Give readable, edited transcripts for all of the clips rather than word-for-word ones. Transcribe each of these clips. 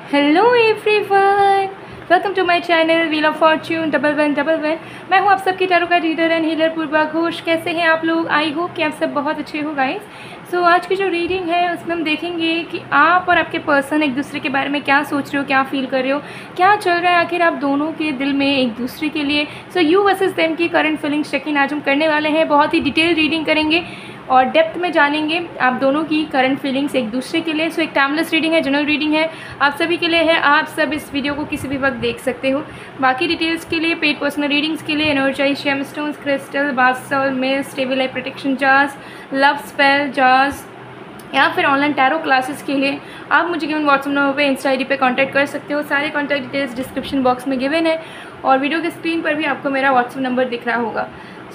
Hello everyone, welcome to my channel wheel of fortune 1111। मैं हूं आप सबकी टैरो का reader and healer Purva Ghosh. कैसे हैं आप लोग? आई होप कि आप सब बहुत अच्छे हो गाइस। सो आज की जो रीडिंग है उसमें हम देखेंगे कि आप और आपके पर्सन एक दूसरे के बारे में क्या सोच रहे हो, क्या फील कर रहे हो, क्या चल रहा है आखिर आप दोनों के दिल में एक दूसरे के लिए। सो यू वर्सेस देम की करंट फीलिंग्स चेक इन आज हम करने वाले हैं। बहुत ही डिटेल रीडिंग करेंगे और डेप्थ में जानेंगे आप दोनों की करंट फीलिंग्स एक दूसरे के लिए। सो एक टाइमलेस रीडिंग है, जनरल रीडिंग है, आप सभी के लिए है। आप सब इस वीडियो को किसी भी वक्त देख सकते हो। बाकी डिटेल्स के लिए, पेड पर्सनल रीडिंग्स के लिए एनर्जाइज जेमस्टोन्स, क्रिस्टल, बासल, mist, stable life protection jars, love spell jars या फिर ऑनलाइन टैरो क्लासेस के लिए आप मुझे गिवन व्हाट्सएप नंबर पे, इंस्टा आईडी पे कांटेक्ट कर सकते हो। सारे कांटेक्ट डिटेल्स डिस्क्रिप्शन बॉक्स में गिवन है और वीडियो के स्क्रीन पर भी आपको मेरा व्हाट्सएप नंबर दिख रहा होगा।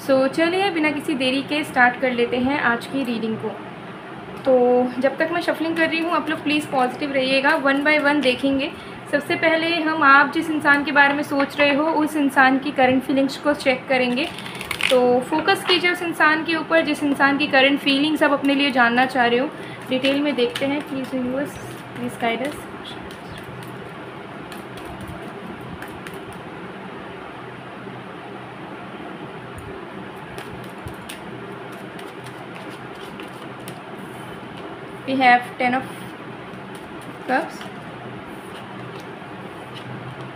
सो चलिए बिना किसी देरी के स्टार्ट कर लेते हैं आज की रीडिंग को। तो जब तक मैं शफलिंग कर रही हूँ आप लोग प्लीज़ पॉजिटिव रहिएगा। वन बाय वन देखेंगे। सबसे पहले हम आप जिस इंसान के बारे में सोच रहे हो उस इंसान की करंट फीलिंग्स को चेक करेंगे। तो फोकस कीजिए उस इंसान के ऊपर जिस इंसान की करंट फीलिंग्स आप अपने लिए जानना चाह रहे हो। डिटेल में देखते हैं। Please universe please guide us. We have 10 of cups,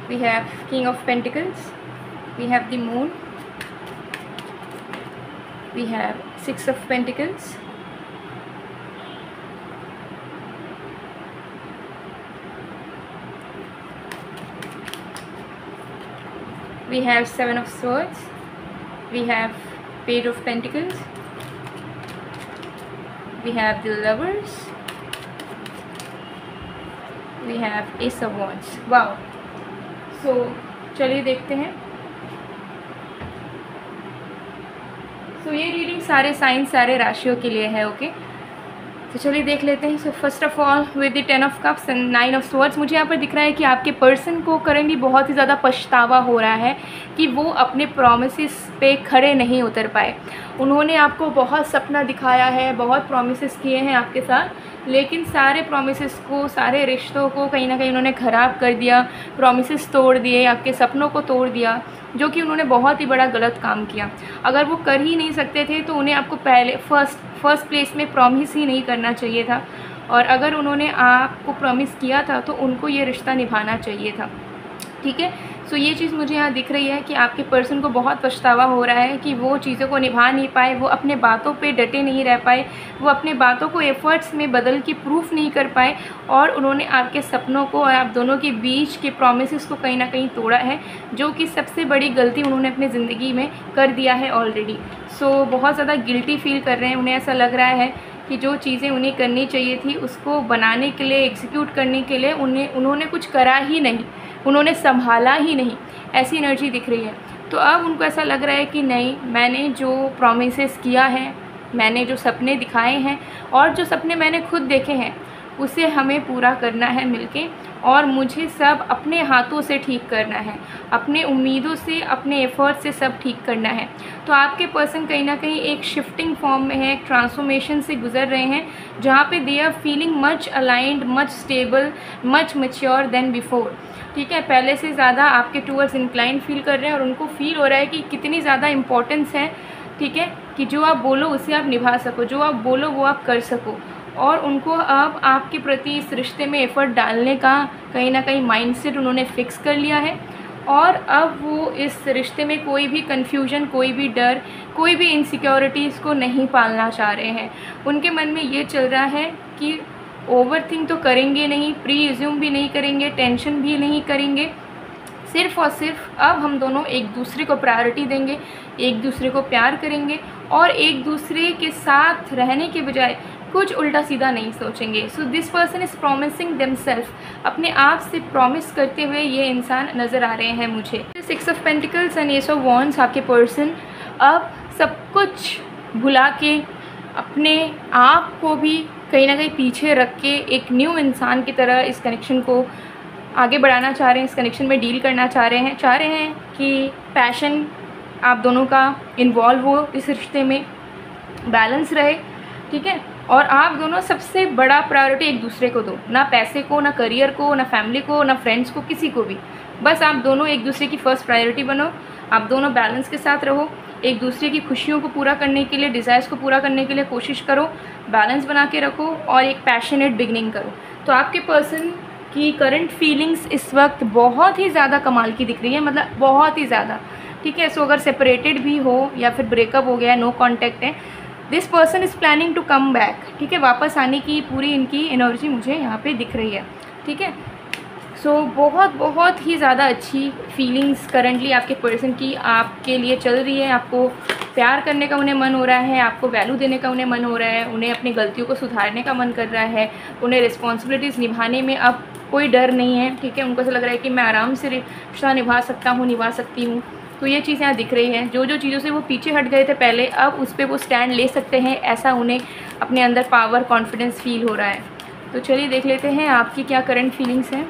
we have King of Pentacles, we have the Moon, we have 6 of Pentacles, we have 7 of Swords, we have Page of Pentacles, we have the Lovers, we have Ace of Wands. Wow. So चलिए देखते हैं। सो ये reading सारे sign, सारे राशियों के लिए है। ओके, तो चलिए देख लेते हैं। So first of all with the 10 of cups and 9 of swords, मुझे यहाँ पर दिख रहा है कि आपके पर्सन को करेंटली बहुत ही ज़्यादा पछतावा हो रहा है कि वो अपने प्रॉमिसेस पे खड़े नहीं उतर पाए। उन्होंने आपको बहुत सपना दिखाया है, बहुत प्रॉमिसेस किए हैं आपके साथ, लेकिन सारे प्रॉमिसेस को, सारे रिश्तों को कहीं ना कहीं उन्होंने ख़राब कर दिया। प्रॉमिसेस तोड़ दिए, आपके सपनों को तोड़ दिया, जो कि उन्होंने बहुत ही बड़ा गलत काम किया। अगर वो कर ही नहीं सकते थे तो उन्हें आपको पहले फर्स्ट प्लेस में प्रॉमिस ही नहीं करना चाहिए था, और अगर उन्होंने आपको प्रॉमिस किया था तो उनको ये रिश्ता निभाना चाहिए था। ठीक है। सो ये चीज़ मुझे यहाँ दिख रही है कि आपके पर्सन को बहुत पछतावा हो रहा है कि वो चीज़ों को निभा नहीं पाए, वो अपने बातों पे डटे नहीं रह पाए, वो अपने बातों को एफर्ट्स में बदल के प्रूफ नहीं कर पाए, और उन्होंने आपके सपनों को और आप दोनों के बीच के प्रॉमिसेस को कहीं ना कहीं तोड़ा है, जो कि सबसे बड़ी गलती उन्होंने अपनी ज़िंदगी में कर दिया है ऑलरेडी। सो बहुत ज़्यादा गिल्टी फील कर रहे हैं। उन्हें ऐसा लग रहा है कि जो चीज़ें उन्हें करनी चाहिए थी उसको बनाने के लिए, एग्जीक्यूट करने के लिए उन्होंने कुछ करा ही नहीं, उन्होंने संभाला ही नहीं, ऐसी एनर्जी दिख रही है। तो अब उनको ऐसा लग रहा है कि नहीं, मैंने जो प्रॉमिसेस किया है, मैंने जो सपने दिखाए हैं और जो सपने मैंने खुद देखे हैं उसे हमें पूरा करना है मिलके, और मुझे सब अपने हाथों से ठीक करना है, अपने उम्मीदों से, अपने एफर्ट से सब ठीक करना है। तो आपके पर्सन कहीं ना कहीं एक शिफ्टिंग फॉर्म में है, एक ट्रांसफॉर्मेशन से गुजर रहे हैं, जहाँ पे they are feeling much aligned, much stable, much mature than before. ठीक है, पहले से ज़्यादा आपके टूवर्ड्स इंक्लाइन फील कर रहे हैं, और उनको फील हो रहा है कि कितनी ज़्यादा इम्पोर्टेंस है, ठीक है, कि जो आप बोलो उसे आप निभा सको, जो आप बोलो वो आप कर सको। और उनको अब आपके प्रति इस रिश्ते में एफ़र्ट डालने का कहीं ना कहीं माइंडसेट उन्होंने फ़िक्स कर लिया है, और अब वो इस रिश्ते में कोई भी कन्फ्यूजन, कोई भी डर, कोई भी इनसिक्योरिटीज़ को नहीं पालना चाह रहे हैं। उनके मन में ये चल रहा है कि ओवरथिंक तो करेंगे नहीं, प्री एज्यूम भी नहीं करेंगे, टेंशन भी नहीं करेंगे, सिर्फ़ और सिर्फ अब हम दोनों एक दूसरे को प्रायोरिटी देंगे, एक दूसरे को प्यार करेंगे, और एक दूसरे के साथ रहने के बजाय कुछ उल्टा सीधा नहीं सोचेंगे। So this person is promising themselves, अपने आप से प्रॉमिस करते हुए ये इंसान नज़र आ रहे हैं मुझे। 6 of pentacles and S of wands, आपके पर्सन अब सब कुछ भुला के, अपने आप को भी कहीं ना कहीं पीछे रख के एक न्यू इंसान की तरह इस कनेक्शन को आगे बढ़ाना चाह रहे हैं, इस कनेक्शन में डील करना चाह रहे हैं कि पैशन आप दोनों का इन्वॉल्व हो, इस रिश्ते में बैलेंस रहे। ठीक है, और आप दोनों सबसे बड़ा प्रायोरिटी एक दूसरे को दो, ना पैसे को, ना करियर को, ना फैमिली को, ना फ्रेंड्स को, किसी को भी। बस आप दोनों एक दूसरे की फ़र्स्ट प्रायोरिटी बनो। आप दोनों बैलेंस के साथ रहो, एक दूसरे की खुशियों को पूरा करने के लिए, डिज़ायर्स को पूरा करने के लिए कोशिश करो, बैलेंस बना के रखो और एक पैशनेट बिगनिंग करो। तो आपके पर्सन की करंट फीलिंग्स इस वक्त बहुत ही ज़्यादा कमाल की दिख रही है, मतलब बहुत ही ज़्यादा, ठीक है। सो अगर सेपरेटेड भी हो या फिर ब्रेकअप हो गया, नो कॉन्टैक्ट है, this person is planning to come back, ठीक है। वापस आने की पूरी इनकी एनर्जी मुझे यहाँ पे दिख रही है, ठीक है। सो बहुत ही ज़्यादा अच्छी फीलिंग्स करंटली आपके पर्सन की आपके लिए चल रही है। आपको प्यार करने का उन्हें मन हो रहा है, आपको वैल्यू देने का उन्हें मन हो रहा है, उन्हें अपनी गलतियों को सुधारने का मन कर रहा है, उन्हें रिस्पॉन्सिबिलिटीज़ निभाने में अब कोई डर नहीं है, ठीक है। उनको ऐसा लग रहा है कि मैं आराम से रिश्ता निभा सकता हूँ, निभा सकती हूँ। तो ये चीज़ यहाँ दिख रही है। जो जो चीज़ों से वो पीछे हट गए थे पहले, अब उस पर वो स्टैंड ले सकते हैं, ऐसा उन्हें अपने अंदर पावर, कॉन्फिडेंस फील हो रहा है। तो चलिए देख लेते हैं आपकी क्या करंट फीलिंग्स हैं।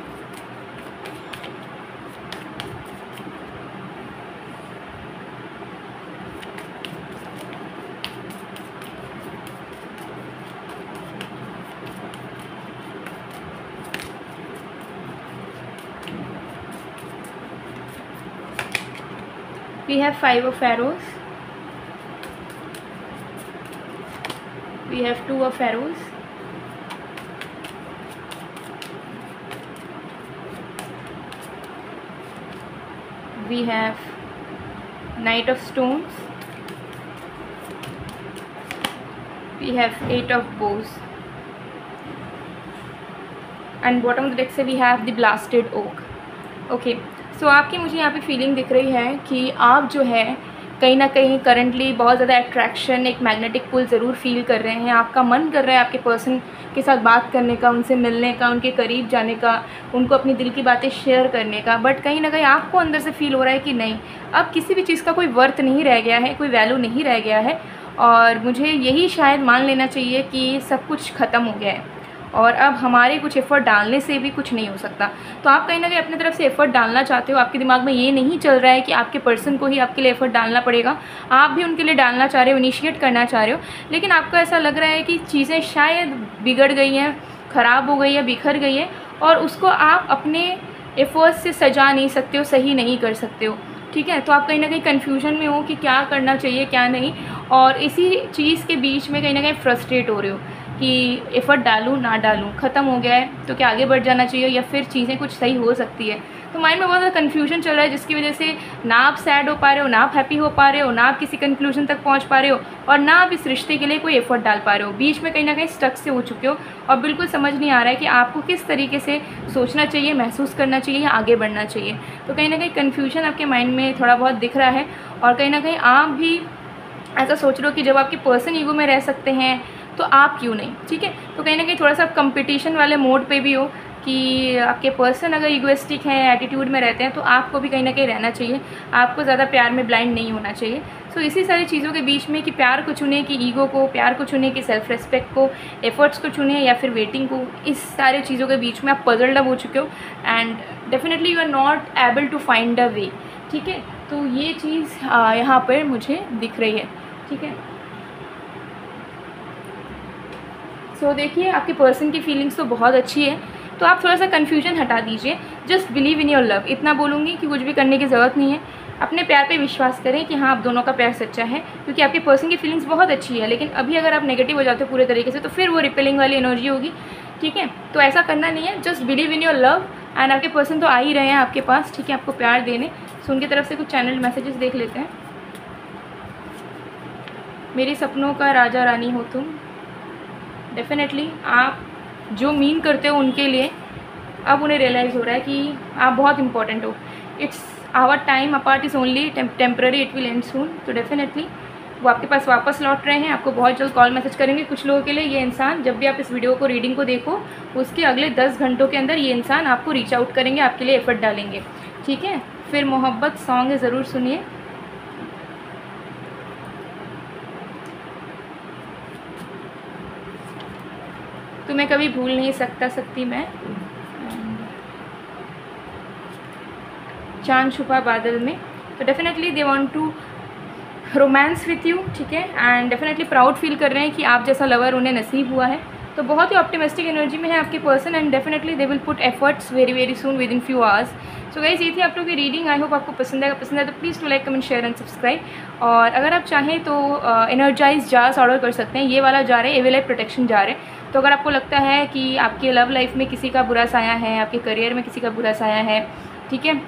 We have 5 of arrows. We have 2 of arrows. We have Knight of Stones. We have 8 of bows. And bottom of the deck से we have the blasted oak. Okay. सो आपकी मुझे यहाँ पे फीलिंग दिख रही है कि आप जो है कहीं ना कहीं करंटली बहुत ज़्यादा अट्रैक्शन, एक मैग्नेटिक पुल ज़रूर फील कर रहे हैं। आपका मन कर रहा है आपके पर्सन के साथ बात करने का, उनसे मिलने का, उनके करीब जाने का, उनको अपनी दिल की बातें शेयर करने का, बट कहीं ना कहीं आपको अंदर से फील हो रहा है कि नहीं, अब किसी भी चीज़ का कोई वर्थ नहीं रह गया है, कोई वैल्यू नहीं रह गया है, और मुझे यही शायद मान लेना चाहिए कि सब कुछ ख़त्म हो गया है और अब हमारे कुछ एफ़र्ट डालने से भी कुछ नहीं हो सकता। तो आप कहीं ना कहीं अपनी तरफ से एफ़र्ट डालना चाहते हो। आपके दिमाग में ये नहीं चल रहा है कि आपके पर्सन को ही आपके लिए एफ़र्ट डालना पड़ेगा, आप भी उनके लिए डालना चाह रहे हो, इनिशिएट करना चाह रहे हो, लेकिन आपको ऐसा लग रहा है कि चीज़ें शायद बिगड़ गई हैं, ख़राब हो गई है, बिखर गई है, और उसको आप अपने एफ़र्ट्स से सजा नहीं सकते हो, सही नहीं कर सकते हो, ठीक है। तो आप कहीं ना कहीं कन्फ्यूजन में हो कि क्या करना चाहिए क्या नहीं, और इसी चीज़ के बीच में कहीं ना कहीं फ्रस्ट्रेट हो रहे हो कि एफ़र्ट डालूँ ना डालूँ, ख़त्म हो गया है तो क्या आगे बढ़ जाना चाहिए या फिर चीज़ें कुछ सही हो सकती है। तो माइंड में बहुत ज़्यादा कन्फ्यूजन चल रहा है, जिसकी वजह से ना आप सैड हो पा रहे हो, ना आप हैप्पी हो पा रहे हो, ना आप किसी कंक्लूजन तक पहुंच पा रहे हो, और ना आप इस रिश्ते के लिए कोई एफ़र्ट डाल पा रहे हो। बीच में कहीं ना कहीं स्टक से हो चुके हो और बिल्कुल समझ नहीं आ रहा है कि आपको किस तरीके से सोचना चाहिए, महसूस करना चाहिए या आगे बढ़ना चाहिए। तो कहीं ना कहीं कन्फ्यूजन आपके माइंड में थोड़ा बहुत दिख रहा है, और कहीं ना कहीं आप भी ऐसा सोच रहे हो कि जब आपके पर्सन ईगो में रह सकते हैं तो आप क्यों नहीं, ठीक है। तो कहीं ना कहीं थोड़ा सा कंपटीशन वाले मोड पे भी हो कि आपके पर्सन अगर ईगोइस्टिक हैं, एटीट्यूड में रहते हैं, तो आपको भी कहीं ना कहीं रहना चाहिए, आपको ज़्यादा प्यार में ब्लाइंड नहीं होना चाहिए। सो इसी सारी चीज़ों के बीच में कि प्यार को चुने कि ईगो को, प्यार को चुने कि सेल्फ रिस्पेक्ट को, एफर्ट्स को चुने या फिर वेटिंग को, इस सारे चीज़ों के बीच में आप पजल्ड अप हो चुके हो and definitely you are not able to find a way, ठीक है। तो ये चीज़ यहाँ पर मुझे दिख रही है, ठीक है। सो देखिए आपके पर्सन की फीलिंग्स तो बहुत अच्छी है, तो आप थोड़ा सा कन्फ्यूजन हटा दीजिए, just believe in your love. इतना बोलूँगी कि कुछ भी करने की ज़रूरत नहीं है, अपने प्यार पे विश्वास करें कि हाँ आप दोनों का प्यार सच्चा है, क्योंकि आपके पर्सन की फीलिंग्स बहुत अच्छी है। लेकिन अभी अगर आप नेगेटिव हो जाते हो पूरे तरीके से तो फिर वो रिपेलिंग वाली एनर्जी होगी, ठीक है। तो ऐसा करना नहीं है, just believe in your love and आपके पर्सन तो आ ही रहे हैं आपके पास, ठीक है, आपको प्यार देने। सो उनकी तरफ से कुछ चैनल मैसेजेस देख लेते हैं। मेरे सपनों का राजा रानी हो तुम, डेफिनेटली आप जो मीन करते हो उनके लिए अब उन्हें रियलाइज़ हो रहा है कि आप बहुत इंपॉर्टेंट हो। It's our time apart is only temporary, it will end soon. तो डेफिनेटली वो आपके पास वापस लौट रहे हैं, आपको बहुत जल्द कॉल मैसेज करेंगे। कुछ लोगों के लिए ये इंसान, जब भी आप इस वीडियो को रीडिंग को देखो उसके अगले 10 घंटों के अंदर ये इंसान आपको रीच आउट करेंगे, आपके लिए एफर्ट डालेंगे, ठीक है। फिर मोहब्बत सॉन्ग है, ज़रूर सुनिए। तुम्हें कभी भूल नहीं सकती मैं, चांद छुपा बादल में। तो definitely they want to romance with you, ठीक है, एंड डेफिनेटली प्राउड फील कर रहे हैं कि आप जैसा लवर उन्हें नसीब हुआ है। तो बहुत ही ऑप्टिमिस्टिक एनर्जी में है आपके person and definitely they will put efforts very soon with in few hours. So guys, ये थी आप लोगों की रीडिंग। आई होप आपको पसंद है तो please do like, comment, share and subscribe. और अगर आप चाहें तो एनर्जाइज जार्स ऑर्डर कर सकते हैं। ये वाला जार है एविल लाइफ प्रोटेक्शन जार है। तो अगर आपको लगता है कि आपके लव लाइफ में किसी का बुरा साया है, आपके करियर में किसी का बुरा साया है, ठीक है,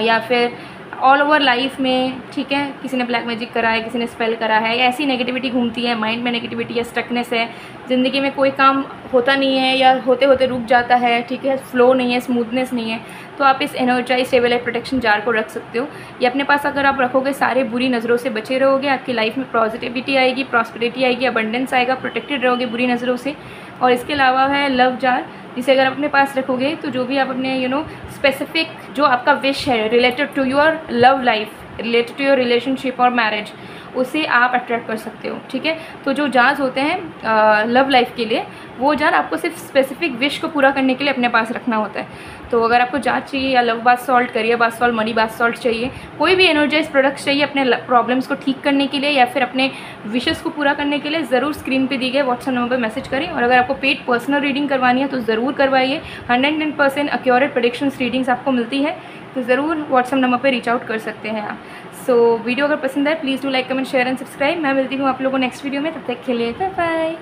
या फिर ऑल ओवर लाइफ में, ठीक है, किसी ने ब्लैक मैजिक करा है, किसी ने स्पेल करा है, या ऐसी नेगेटिविटी घूमती है, माइंड में नेगेटिविटी या स्टकनेस है, ज़िंदगी में कोई काम होता नहीं है या होते होते रुक जाता है, ठीक है, फ्लो नहीं है, स्मूथनेस नहीं है, तो आप इस energise evil life protection jar को रख सकते हो। ये अपने पास अगर आप रखोगे, सारे बुरी नज़रों से बचे रहोगे, आपकी लाइफ में पॉजिटिविटी आएगी, प्रॉस्पेरिटी आएगी, अबंडेंस आएगा, प्रोटेक्टेड रहोगे बुरी नज़रों से। और इसके अलावा है लव जार, जिसे अगर अपने पास रखोगे तो जो भी आप अपने स्पेसिफिक जो आपका विश है related to your love life, related to your relationship और मैरिज, उसे आप अट्रैक्ट कर सकते हो, ठीक है। तो जो जार्स होते हैं लव लाइफ के लिए, वो जार आपको सिर्फ स्पेसिफिक विश को पूरा करने के लिए अपने पास रखना होता है। तो अगर आपको जार चाहिए या love bath salt, career bath salt, money bath salt चाहिए, कोई भी एनर्जाइज प्रोडक्ट्स चाहिए अपने प्रॉब्लम्स को ठीक करने के लिए या फिर अपने विशेस को पूरा करने के लिए, ज़रूर स्क्रीन पे दी गए व्हाट्सएप नंबर पर मैसेज करें। और अगर आपको पेड पर्सनल रीडिंग करवानी है तो ज़रूर करवाइए। 110% एक्यूरेट प्रेडिक्शंस रीडिंग्स आपको मिलती है, तो ज़रूर व्हाट्सएप नंबर पर रीच आउट कर सकते हैं आप। सो वीडियो अगर पसंद है please do like, comment, share and subscribe. मैं मिलती हूँ आप लोगों को नेक्स्ट वीडियो में, तब तक के लिए बाय बाय।